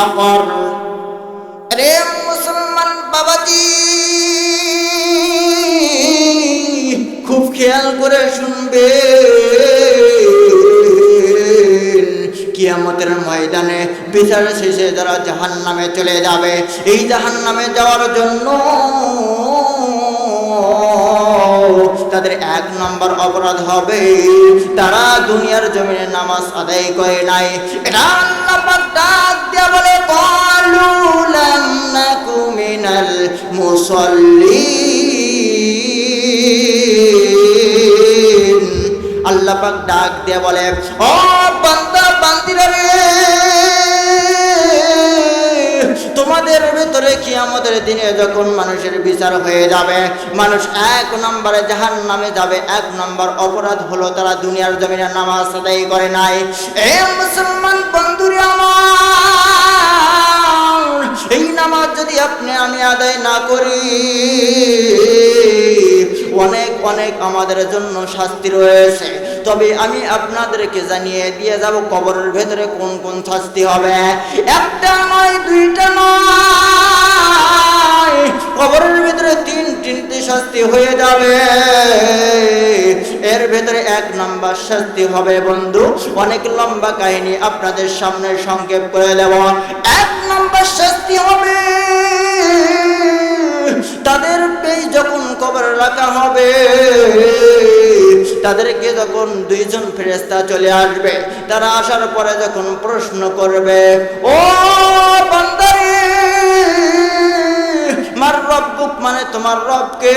সাকর। রে মুসলমান বাবাজি, খুব খেয়াল করে শুনবে, কিয়ামতের ময়দানে বিচার শেষে যারা জাহান্নামে চলে যাবে, এই জাহান্নামে যাওয়ার জন্য তাদের 1 নম্বর অপরাধ হবে তারা দুনিয়ার জমিনে নামাজ আদায় করে নাই। এটা আল্লাহ পাক ডাক দিয়ে বলে, ক্বালু লাম নাকু মিনাল মুসাল্লিন। আল্লাহ পাক ডাক দিয়ে বলে, ও বান্দা বান্দিরা রে, তোমাদের ভিতরে কিয়ামতের দিনে যখন মানুষের বিচার হয়ে যাবে, মানুষ 1 নম্বরে জাহান্নামে যাবে। 1 নম্বর অপরাধ হলো তারা দুনিয়ার জমিনে নামাজ আদায় করে নাই। এ মুসলমান বন্ধুরা আমার, এই নামাজ যদি আপনি আমি আদায় না করি, অনেক অনেক আমাদের জন্য শাস্তি রয়েছে। তবে আমি আপনাদেরকে জানিয়ে দিয়ে যাব কবরের ভেতরে কোন কোন শাস্তি হবে। একটা নয়, দুইটা নয়, কবরের ভেতরে তিনটি শাস্তি হয়ে যাবে। এর ভেতরে 1 নম্বর শাস্তি হবে বন্ধু, অনেক লম্বা কাহিনী আপনাদের সামনে সংক্ষেপ করে দেব। 1 নম্বর শাস্তি হবে তাদের যখন কবরে রাখা হবে, তাদেরকে যখন 2 জন ফেরেশতা চলে আসবে, তারা আসার পরে যখন প্রশ্ন করবে, ও বান্দারে, মার রব্বুক, মানে তোমার রবকে?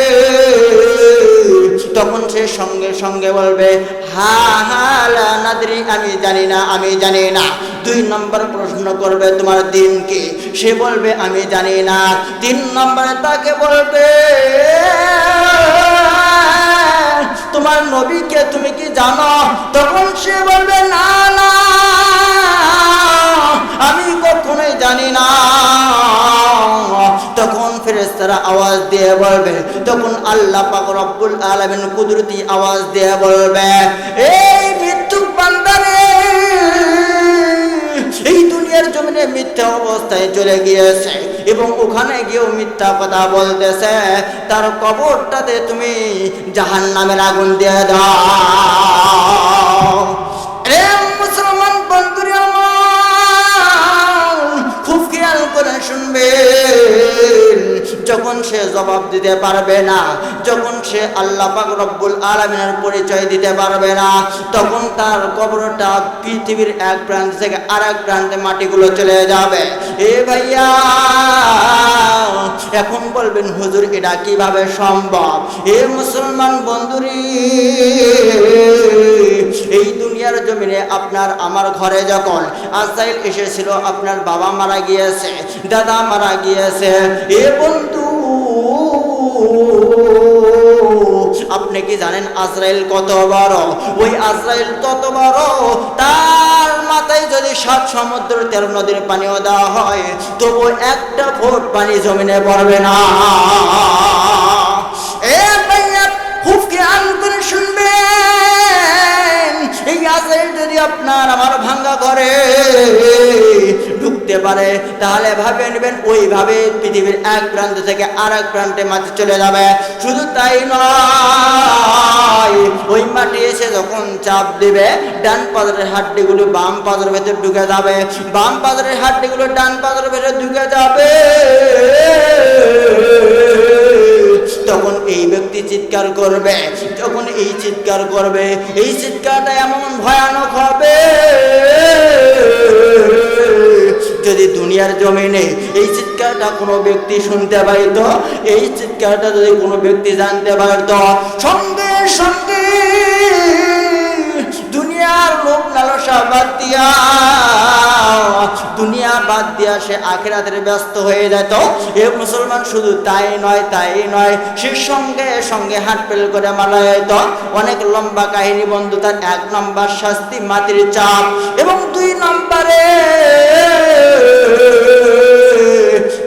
তখন সে সঙ্গে সঙ্গে বলবে, হা হা লা নাদরি, আমি জানি না, আমি জানি না। 2 নম্বর প্রশ্ন করবে, তোমার দিন কি? সে বলবে, আমি জানি না। 3 নম্বরে তাকে বলবে, তোমার নবীকে তুমি কি জানো? তখন সে বলবে, না না, আমি কখনোই জানি না। তখন ফেরেশতারা আওয়াজ দিয়ে বলবে, তখন আল্লাহ পাক রব্বুল আলামিন কুদরতি আওয়াজ দিয়ে বলবে, এই মৃত্যুক বান্দারে, এই দুনিয়ার জমিনে মিথ্যা অবস্থায় চলে গিয়েছে এবং ওখানে গিয়েও মিথ্যা কথা বলতেছে, তার কবরটাতে তুমি জাহান্নামের আগুন দিয়ে দাও। এ মুসলমান বন্ধুরা আমার, খুব খেয়াল করে শুনবে, যখন সে জবাব দিতে পারবে না, যখন সে আল্লাহ পাক রব্বুল আলামিনের পরিচয় দিতে পারবে না, তখন তার কবরটা পৃথিবীর 1 প্রান্ত থেকে আরেক প্রান্তে মাটিগুলো চলে যাবে। এ ভাইয়া, এখন বলবেন হুজুর এটা কিভাবে সম্ভব? এ মুসলমান বন্ধুরি, এই দুনিয়ার জমিনে আপনার আমার ঘরে যখন আজরাইল এসেছিল, আপনার বাবা মারা গিয়েছে, দাদা মারা গিয়েছে, এ বন্ধু আপনি কি জানেন আজরাইল কত বড়? ওই আজরাইল তত বড়, তার মাথায় যদি 7 সমুদ্র 13 নদীর পানিও দেওয়া হয়, তবু একটা ফোঁটা পানি জমিনে পড়বে না। এ ভাইয়া, খুব খেয়াল করে শুনবেন, এই আজরাইল যদি আপনার আমার ভাঙ্গা ঘরে ঢুকতে পারে, তাহলে ভাবে নেবেন ওইভাবে পৃথিবীর 1 প্রান্ত থেকে আরেক প্রান্তে মাটি চলে যাবে। শুধু তাই নয়, ওই মাটি এসে যখন চাপ দিবে, ডান পাজরের হাড্ডিগুলো বাম পাজরের ভেতর ঢুকে যাবে, বাম পাজরের হাড্ডিগুলো ডান পাজরের ভেতর ঢুকে যাবে। তখন এই ব্যক্তি চিৎকার করবে, যখন এই চিৎকার করবে, এই চিৎকারটা এমন ভয়ানক হবে, যদি দুনিয়ার জমিনে এই চিৎকারটা কোনো ব্যক্তি শুনতে পাইত, এই চিৎকারটা যদি কোনো ব্যক্তি জানতে পারত, সঙ্গে সঙ্গে দুনিয়ার লোভ লালসা বাদ দিয়া, দুনিয়া বাদ দিয়া সে আখিরাতের ব্যস্ত হয়ে যেত। এ মুসলমান, শুধু তাই নয়, সে সঙ্গে সঙ্গে হাট পেল করে মারা যেত। অনেক লম্বা কাহিনী বন্ধু। তার 1 নম্বর শাস্তি মাটির চাপ, এবং 2 নম্বরে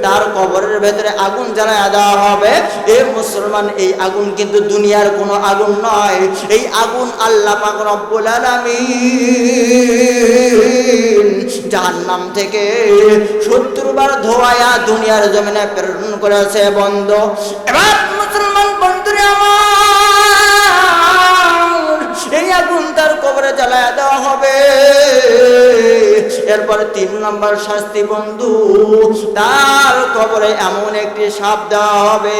তার আর কবরের ভেতরে আগুন জ্বালায় দেওয়া হবে। এ মুসলমান, এই আগুন কিন্তু দুনিয়ার কোনো আগুন নয়, এই আগুন আল্লাহ পাক রব্বুল আলামিন জাহান্নাম থেকে 70 বার ধোয়া দুনিয়ার জমিনে প্রেরণ করেছে বন্ধু। এবার মুসলমান বন্ধুরা আমার, এই আগুন তার কবরে জ্বালায় দেওয়া হবে। এরপরে 3 নম্বর শাস্তি বন্ধু, তার কবরে এমন একটি সাপ দেওয়া হবে,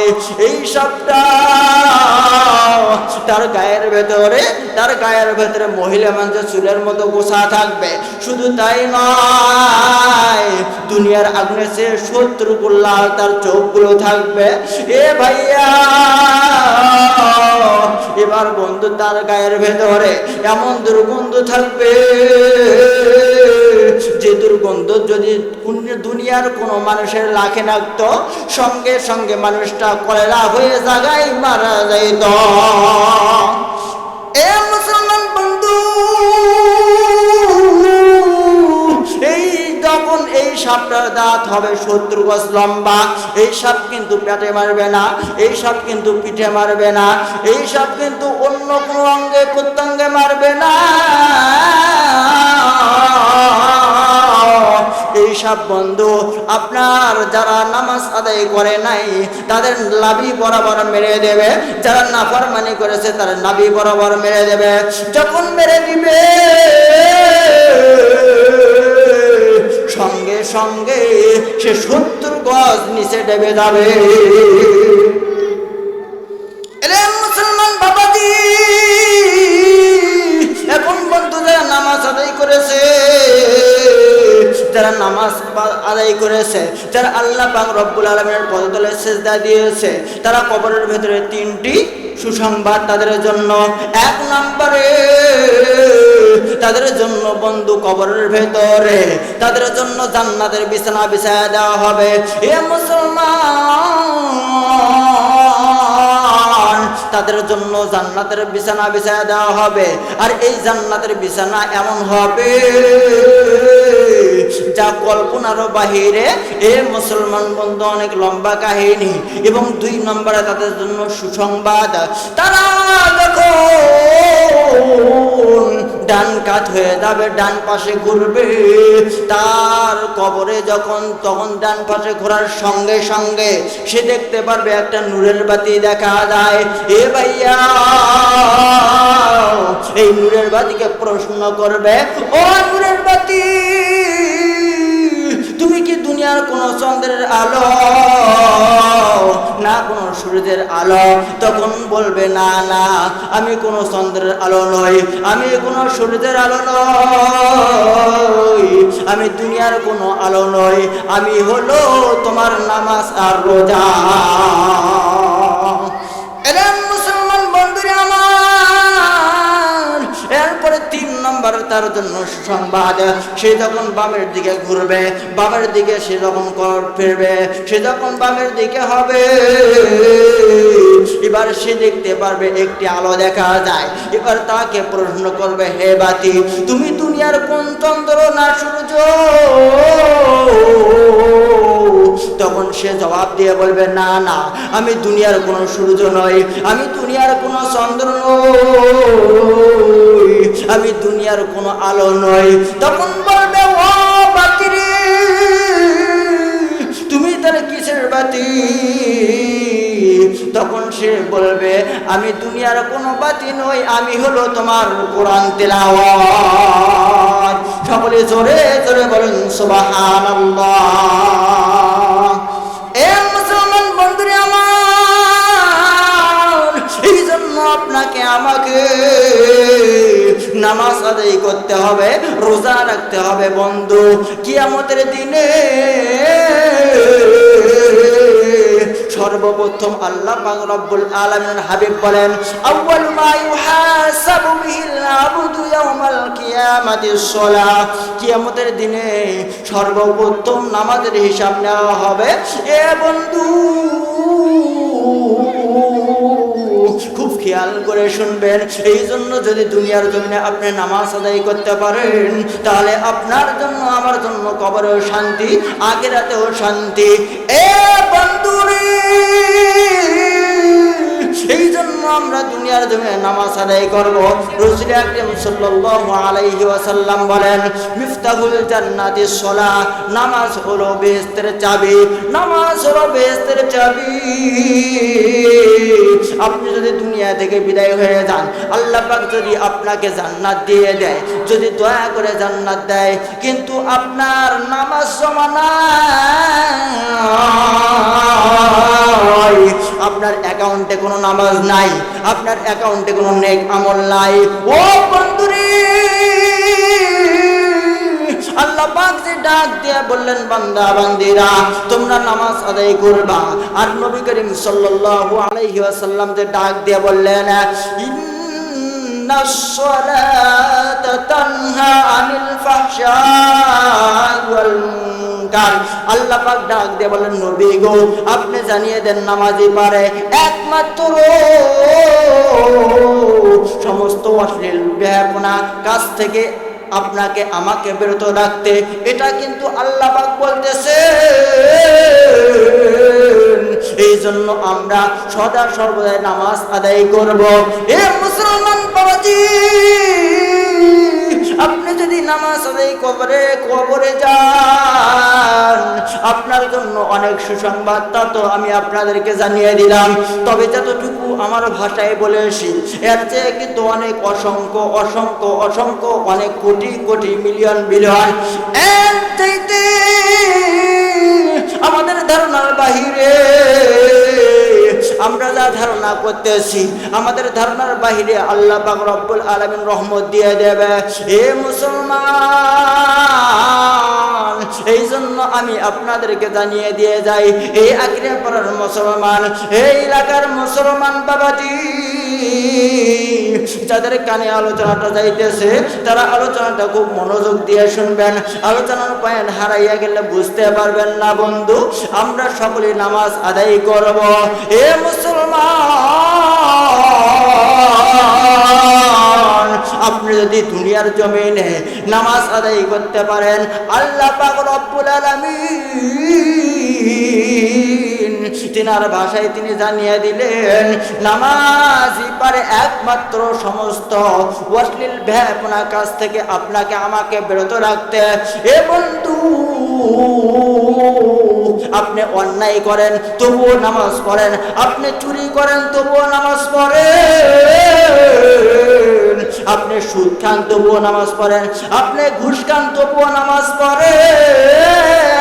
এই সাপটা তার গায়ের ভেতরে মহিলা মানুষের চুলের মতো গোছা থাকবে। শুধু তাই নয়, দুনিয়ার আগুনে সে 70 গুণ লাল তার চোখগুলো থাকবে। এ ভাইয়া, এবার বন্ধু তার গায়ের ভেতরে এমন দুর্গন্ধ থাকবে, যে দুর্গন্ধ যদি দুনিয়ার কোনো মানুষের লাখে লাগতো, সঙ্গে সঙ্গে মানুষটা কলেরা হয়ে জায়গায় মারা যাইত। এ মুসলমান বন্ধু, এই যখন এই সাপটার দাঁত হবে 70 গজ লম্বা, এই সাপ কিন্তু পেটে মারবে না, এই সাপ কিন্তু পিঠে মারবে না, এই সাপ কিন্তু অন্য কোনো অঙ্গে প্রত্যঙ্গে মারবে না। এই সব বন্ধু আপনার যারা নামাজ আদায় করে নাই তাদের নাভি বরাবর মেরে দেবে, যারা নাফরমানি করেছে তারা নাভি বরাবর মেরে দেবে। যখন মেরে দিবে, সঙ্গে সঙ্গে সে 70 গজ নিচে ডেবে যাবে। মুসলমান বাবাজি, এখন বন্ধু যারা নামাজ আদায় করেছে, যারা নামাজ আদায় করেছে, যারা আল্লাহ পাক রব্বুল আলামিনের পদতলে সিজদা দিয়েছে, তারা কবরের ভেতরে 3টি সুসংবাদ তাদের জন্য। 1 নম্বরে তাদের জন্য বন্ধু কবরের ভেতরে তাদের জন্য জান্নাতের বিছানা বিছায়া দেওয়া হবে। এ মুসলমান, তাদের জন্য জান্নাতের বিছানা বিছায়া দেওয়া হবে। আর এই জান্নাতের বিছানা এমন হবে যা কল্পনারও বাহিরে। এ মুসলমান বন্ধু, অনেক লম্বা কাহিনী। এবং 2 নম্বরে তাদের জন্য সুসংবাদ, তারা দেখো ডান কাত হয়ে যাবে, ডান পাশে ঘুরবে। তার কবরে তখন ডান পাশে ঘোরার সঙ্গে সঙ্গে সে দেখতে পারবে একটা নূরের বাতি দেখা যায়। এ ভাইয়া, এই নূরের বাতিকে প্রশ্ন করবে, ও নূরের বাতি, তুমি কি দুনিয়ার কোন চন্দ্রের আলো না কোন সূর্যের আলো? তখন বলবে, না না, আমি কোন চন্দ্রের আলো নই, আমি কোন সূর্যের আলো নই, আমি দুনিয়ার কোন আলো নই, আমি হলো তোমার নামাজ আর রোজা। মুসলমান বন্ধুরা আমার, এরপরে 3 নম্বর তার জন্য সুসংবাদ, সে যখন বামের দিকে ঘুরবে, বামের দিকে সে যখন ফিরবে, সে যখন বামের দিকে হবে, এবার সে দেখতে পারবে একটি আলো দেখা যায়। এবার তাকে প্রশ্ন করবে, হে বাতি, তুমি দুনিয়ার কোন চন্দ্র না সূর্য? তখন সে জবাব দিয়ে বলবে, না না, আমি দুনিয়ার কোন সূর্য নই, আমি দুনিয়ার কোন চন্দ্র নই, আমি দুনিয়ার কোন আলো নই। তখন বলবে, ও বাতি রে, তুমি তাহলে কিসের বাতি? তখন সে বলবে, আমি দুনিয়ার কোন বাতি নই, আমি হলো তোমার কোরআন তিলাওয়াত। সকলে জোরে জোরে বলেন সুবহানাল্লাহ। এ মুসলমান বন্ধুরা আমার, এই জন্য আপনাকে আমাকে নামাজ আদায় করতে হবে, রোজা রাখতে হবে বন্ধু। কিয়ামতের দিনে সর্বপ্রথম আল্লাহ পাক রব্বুল আলামিনের হাবিব বলেন, আউয়ালু মা ইউহাসাবু বিহিল আবদু ইয়াউমাল কিয়ামাতিস সালাহ। কিয়ামতের দিনে সর্বপ্রথম নামাজের হিসাব নেওয়া হবে। এ বন্ধু, খুব খেয়াল করে শুনবেন। এই জন্য যদি দুনিয়ার জমিনে আপনি নামাজ আদায় করতে পারেন, তাহলে আপনার জন্য আমার জন্য কবরেও শান্তি, আখিরাতেও শান্তি। এ বন্ধুরে, এই জন্য আমরা দুনিয়ার জমিনে নামাজ আদায় করব। রাসূল আকরাম সাল্লাল্লাহু আলাইহি ওয়াসাল্লাম বলেন, মিফতাহুল জান্নাতিস সালাহ, নামাজ হলো বেহেশতের চাবি, নামাজ হলো বেহেশতের চাবি। আপনি যদি দুনিয়া থেকে বিদায় হয়ে যান, আল্লাহ পাক যদি আপনাকে জান্নাত দিয়ে দেয়, যদি দয়া করে জান্নাত দেয়, কিন্তু আপনার নামাজ জমা নাই, আপনার অ্যাকাউন্টে কোনো নামাজ নাই, আপনার অ্যাকাউন্টে কোনো নেক আমল নাই। ও বন্ধুরে, আল্লাহ পাক যে ডাক দিয়ে বললেন, বান্দা বান্দিরা তোমরা নামাজ আদায় করবা। আর নবী করিম সাল্লাল্লাহু আলাইহি ওয়াসাল্লাম যে ডাক দিয়ে বললেন, ইন্নাস সালাতা তানহা আনিল ফাহশাই ওয়াল মুনকার। আল্লাহ পাক ডাক দিয়ে বললেন, নবী গো আপনি জানিয়ে দেন, নামাজই পারে একমাত্র সমস্ত অশ্লীল বেহায়াপনা কাজ থেকে আপনাকে আমাকে বিরত রাখতে। এটা কিন্তু আল্লাহ পাক বলতেছে। এই জন্য আমরা সদা সর্বদা নামাজ আদায় করব। এ মুসলমান বাবাজি, আপনি যদি নামাজ আদায় কবরে যান, আপনার জন্য অনেক সুসংবাদ, তা তো আমি আপনাদেরকে জানিয়ে দিলাম। তবে যতটুকু আমার ভাষায় বলেছি, এর চেয়ে কিন্তু অনেক অসংখ্য অসংখ্য অসংখ্য অনেক কোটি কোটি মিলিয়ন বিলিয়ন এর চাইতে আমাদের ধারণার বাহিরে আমরা যা ধারণা করতেছি, আমাদের ধারণার বাহিরে আল্লাহ পাক রব্বুল আলামিন রহমত দিয়ে দেবে। হে মুসলমান, এই জন্য আমি আপনাদেরকে জানিয়ে দিয়ে যাই, এই আকিরা পাড়ার মুসলমান, এই এলাকার মুসলমান বাবাজি, যাদের কানে আলোচনাটা যাইতেছে তারা আলোচনাটা খুব মনোযোগ দিয়ে শুনবেন। আলোচনার পয়েন্ট হারাইয়া গেলে বুঝতে পারবেন না। বন্ধু, আমরা সকলে নামাজ আদায় করব। এ মুসলমান, আপনি যদি দুনিয়ার জমিনে নামাজ আদায় করতে পারেন, আল্লাহ পাক রব্বুল আলামিন তিনার ভাষায় তিনি জানিয়ে দিলেন, নামাজই পারে একমাত্র সমস্ত অশ্লীল বেহায়াপনা কাজ থেকে আপনাকে আমাকে বিরত রাখতে। এ বন্ধু, আপনি অন্যায় করেন তবুও নামাজ পড়েন, আপনি চুরি করেন তবুও নামাজ পড়েন, আপনি সুদ খান তবুও নামাজ পড়েন, আপনি ঘুষ খান তবুও নামাজ পড়েন।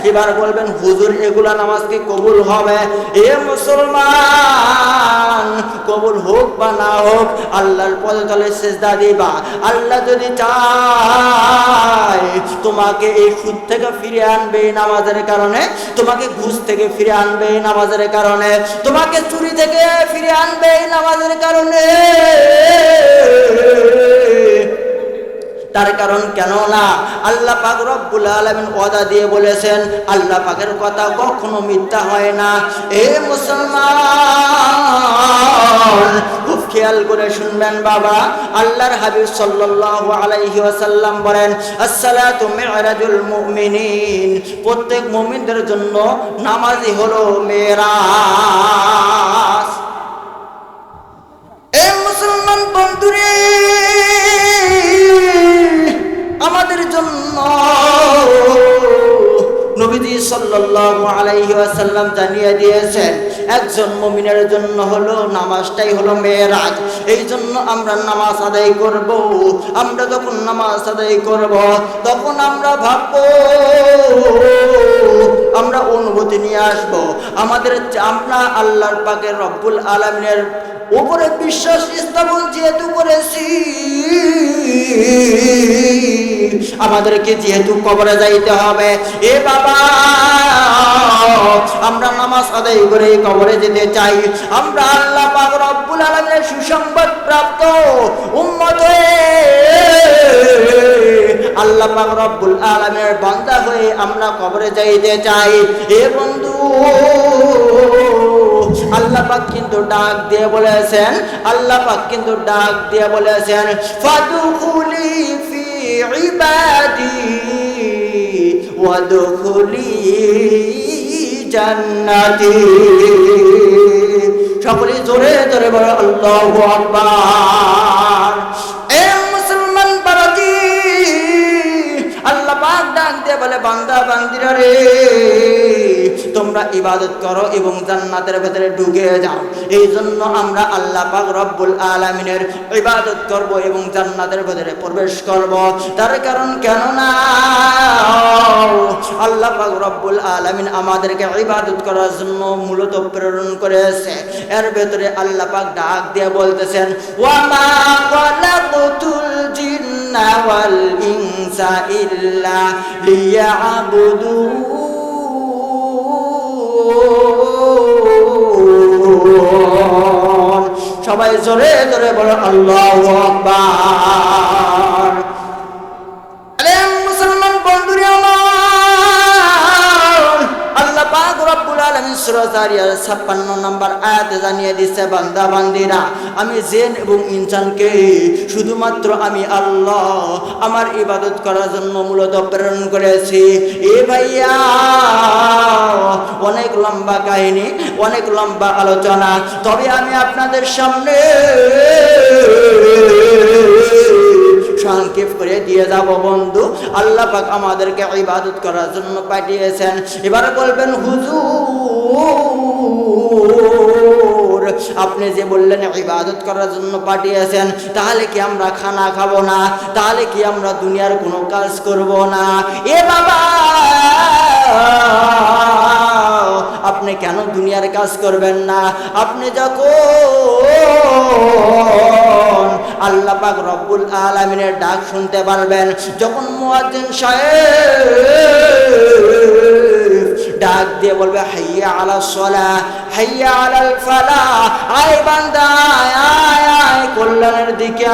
এবার বলবেন, হুজুর এগুলা নামাজ কি কবুল হবে? এ মুসলমান, কবুল হোক বা না হোক, আল্লাহর পদতলে সিজদা দিবা। আল্লাহ যদি চায় তোমাকে এই সুদ থেকে ফিরে আনবে নামাজের কারণে, তোমাকে ঘুষ থেকে ফিরে আনবে নামাজের কারণে, তোমাকে চুরি থেকে ফিরে আনবে নামাজের কারণে। তার কারণ কেন না, আল্লাহ পাক রব্বুল আলামিন ওয়াদা দিয়ে বলেছেন, আল্লাহ পাকের কথা কখনো মিথ্যা হয় না। এ মুসলমান, খুব খেয়াল করে শুনবেন বাবা। আল্লাহর হাবিব সাল্লাল্লাহু আলাইহি ওয়াসাল্লাম বলেন, আসসালাতু মি'রাজুল মুমিনিন, প্রত্যেক মুমিনদের জন্য নামাজই হলো মেরাজ। এ মুসলমান বন্ধুরে, আমাদের জন্য নবীজি সাল্লাল্লাহু আলাইহি ওয়াসাল্লাম জানিয়ে দিয়েছেন, একজন মুমিনের জন্য হলো নামাজটাই হলো মেরাজ। এই জন্য আমরা নামাজ আদায় করব। আমরা যখন নামাজ আদায় করব, তখন আমরা ভাববো, আমরা অনুভূতি নিয়ে আসবো, আমরা আল্লাহর পাকের রব্বুল আলামিনের উপরে বিশ্বাস স্থাপন যেহেতু করেছি, আমাদেরকে যেহেতু কবরে যাইতে হবে, এ বাবা আমরা নামাজ আদায় করে কবরে যেতে চাই। আমরা আল্লাহ পাক রব্বুল আলামিনের সুসংবাদ প্রাপ্ত উম্মত হয়ে, আল্লাহ পাক রব্বুল আলামিনের বান্দা হয়ে আমরা কবরে যাইতে চাই। এ বন্ধু, আল্লাহ পাক কিন্তু ডাক দিয়ে বলেছেন, আল্লাহ পাক কিন্তু ডাক দিয়ে বলেছেন, ফাদখুলি ফি ইবাদি ওয়াদখুলি জান্নাতি। সকলে জোরে জোরে বলো আল্লাহু আকবার। এ মুসলমান বাবাজি, আল্লাহ পাক ডাক দিয়ে বলে, বান্দা বান্দিরা রে, তোমরা ইবাদত করো এবং জান্নাতের ভেতরে ঢুকে যাও। এই জন্য আমরা আল্লাহ পাক রব্বুল আলামিনের ইবাদত করব এবং জান্নাতের ভেতরে প্রবেশ করব। তার কারণ কেননা আল্লাহ পাক রব্বুল আলামিন আমাদেরকে ইবাদত করার জন্য মূলত প্রেরণ করেছে। এর ভেতরে আল্লাহ পাক ডাক দিয়ে বলতেছেন, ওয়া মা খালাকতুল জিন্না ওয়াল ইনসা ইল্লা লিয়াবুদুন। সবাই জোরে জোরে বলো আল্লাহু আকবার। আরে মুসলমান বন্ধুরা আমার, আল্লাহ পাক রব্বুল আলামিন সূরা যারিয়ার 56 নম্বর আয়াতে জানিয়ে দিচ্ছে, বান্দা বান্দিরা, আমি জিন এবং ইনসানকে শুধুমাত্র আমি আল্লাহ আমার ইবাদত করার জন্য মূলত প্রেরণ করেছি। এ ভাইয়া, অনেক লম্বা কাহিনী, অনেক লম্বা আলোচনা, তবে আমি আপনাদের সামনে সংক্ষেপ করে দিয়ে যাব বন্ধু। আল্লাহ পাক আমাদেরকে ইবাদত করার জন্য পাঠিয়েছেন। এবার বলবেন, হুজুর আপনি যে বললেন ইবাদত করার জন্য পাঠিয়েছেন, তাহলে কি আমরা খানা খাবো না? তাহলে কি আমরা দুনিয়ার কোনো কাজ করব না? এ বাবা, আপনি কেন দুনিয়ার কাজ করবেন না? আপনি যখন আল্লাহ পাক রব্বুল আলামিনের ডাক শুনতে পারবেন, যখন মুয়াজ্জিন সাহেব ডাক দিয়ে বলবে, হাইয়া আলাস সালাহ, হাইয়া আলাল ফালাহ, আয় বান্দা আয় আয় কল্যাণের দিকে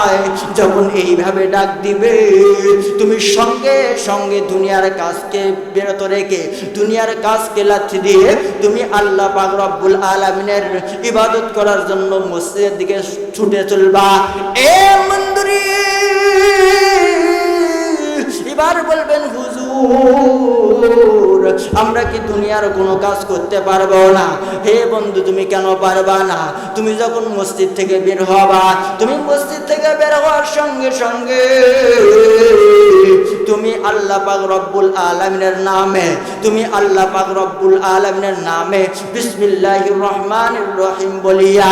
আয়, যখন এইভাবে ডাক দিবে, তুমি সঙ্গে সঙ্গে দুনিয়ার কাজকে বিরত রেখে, দুনিয়ার কাজকে লাথি দিয়ে তুমি আল্লাহ পাক রব্বুল আলামিনের ইবাদত করার জন্য মসজিদের দিকে ছুটে চলবা। এ মন্দিরে এবার বলবেন, হুজুর আমরা কি দুনিয়ার কোনো কাজ করতে পারবো না? হে বন্ধু, তুমি কেন পারবা না? তুমি যখন মসজিদ থেকে বের হবা, তুমি মসজিদ থেকে বের হওয়ার সঙ্গে সঙ্গে তুমি আল্লাহ পাক রব্বুল আলামিনের নামে, তুমি আল্লাহ পাক রব্বুল আলামিনের নামে বিসমিল্লাহির রহমানির রহিম বলিয়া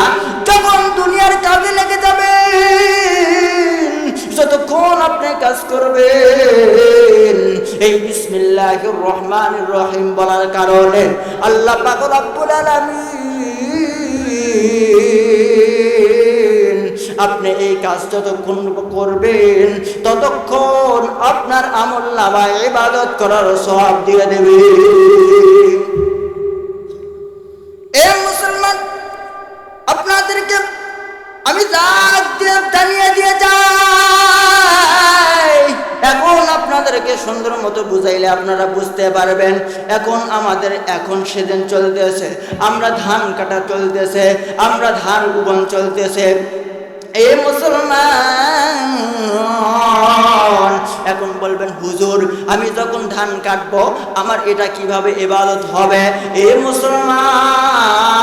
যখন দুনিয়ার কাজে লেগে যাবে, যতক্ষণ আপনি কাজ করবেন, এই বিসমিল্লাহির রহমানির রহিম বলার কারণে আল্লাহ পাক রব্বুল আলামিন আপনি এই কাজ যতক্ষণ করবেন, ততক্ষণ আপনার আমলনামায় ইবাদত করার সওয়াব দিয়ে দেবে। এ মুসলমান, আপনাদেরকে আমি জানিয়ে দিয়ে যাই, এখন আপনাদেরকে সুন্দর মতো বুঝাইলে আপনারা বুঝতে পারবেন। এখন আমাদের সেদিন চলতেছে, আমরা ধান কাটা চলতেছে, আমরা ধান রোপণ চলতেছে। এ মুসলমান, এখন বলবেন, হুজুর আমি যখন ধান কাটবো আমার এটা কিভাবে ইবাদত হবে? এ মুসলমান,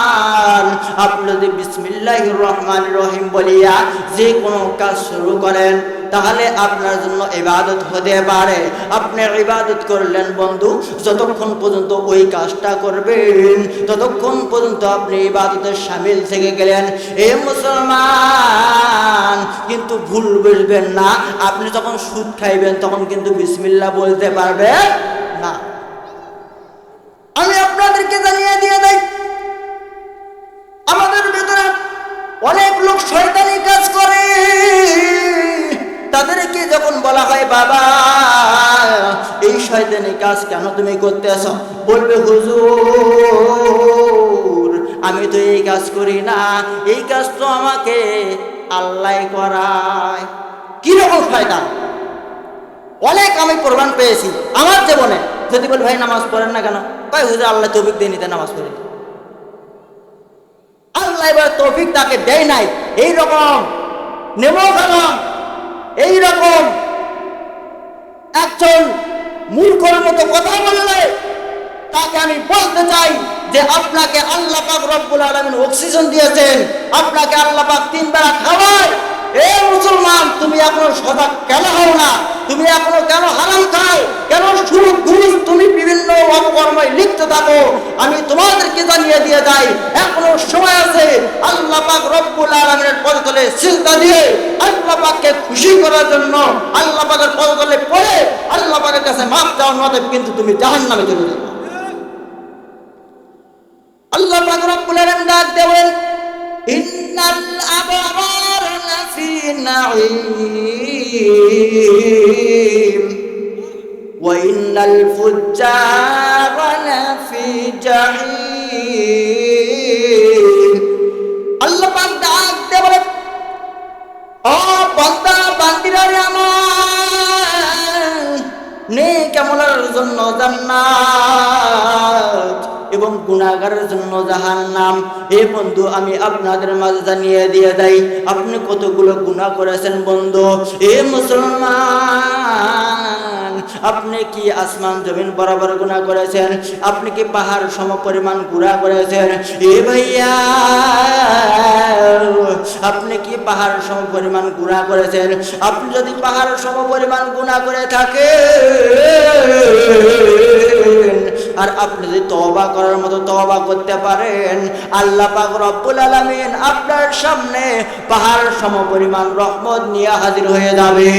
আপনি যদি বিসমিল্লাহির রহমানির রহিম বলিয়া যে কোনো কাজ শুরু করেন, তাহলে আপনার জন্য ইবাদত হতে পারে। আপনি ইবাদত করলেন বন্ধু, যতক্ষণ পর্যন্ত ওই কাজটা করবেন ততক্ষণ পর্যন্ত আপনি ইবাদতের শামিল থেকে গেলেন। এ মুসলমান, কিন্তু ভুল বুঝবেন না, আপনি যখন সুদ খাইবেন তখন কিন্তু বিসমিল্লাহ বলতে পারবেন না। আমি আপনাদেরকে জানিয়ে দিয়ে দেই, আমাদের ভেতরে অনেক লোক শয়তানি কাজ করে। তাদেরকে যখন বলা হয়, বাবা এই শয়তানি কাজ কেন তুমি করতেছ? বলবে, হুজুর আমি তো এই কাজ করি না, এই কাজ তো আমাকে আল্লাহ করায়। কিরকম শয়তান! অনেক আমি প্রমাণ পেয়েছি আমার জীবনে। যদি বলি ভাই নামাজ পড়েন না কেন? ভাই হুজুর আল্লাহ তৌফিক দিয়ে নিতে নামাজ পড়ি। আল্লাহ এবার তৌফিক তাকে দেয় নাই। এইরকম নেমোখানা এইরকম একজন মূর্খের মতো কথা বললে তাকে আমি বলতে চাই যে আপনাকে আল্লাহ পাক রব্বুল আলামিন অক্সিজেন দিয়েছেন, আপনাকে আল্লাহ পাক 3 বেলা খাওয়ায়। এ মুসলমান, তুমি এখনো সজাগ কেন হও না? তুমি এখনো কেন হারাম খাও, কেন সুদ ঘুষ তুমি বিভিন্ন অপকর্মে লিপ্ত থাকো? আমি তোমাদেরকে জানিয়ে দিয়ে যাই, এখনো সময় আছে। আল্লাহ পাক রব্বুল আলামিনের পদতলে সিজদা দিয়ে আল্লাহ পাককে খুশি করার জন্য আল্লাহ পাকের পদতলে পড়ে আল্লাহ পাকের কাছে মাফ চাও, নয়তো কিন্তু তুমি জাহান্নামে চলে যাবে। আল্লাহ পাক রব্বুল আলামিন ডাক দেবেন, ইন্নাল আবরার লাফি নাঈম ওয়া ইন্নাল ফুজ্জারা লাফি জাহিম। আল্লাহ পাক ডাক দেবেন, ও বান্দা বান্দিরা রে আমার, নেক আমলের জন্য জান্নাত এবং গুনাহগারের জন্য জাহান্নাম। এ বন্ধু, আমি আপনাদের মাঝে জানিয়ে দিয়ে যাই, আপনি কতগুলো গুনাহ করেছেন বন্ধু। এ মুসলমান, আপনি কি আসমান জমিন বরাবর গুনাহ করেছেন? আপনি কি পাহাড় সম পরিমাণ গুনাহ করেছেন? এ ভাইয়া, আপনি কি পাহাড় সম পরিমাণ গুনাহ করেছেন? আপনি যদি পাহাড় সম পরিমাণ গুনাহ করে থাকেন আর আপনি যদি তওবা করার মতো তওবা করতে পারেন, আল্লাহ পাক রব্বুল আলামিন আপনার সামনে পাহাড় সম পরিমাণ রহমত নিয়ে হাজির হয়ে যাবে।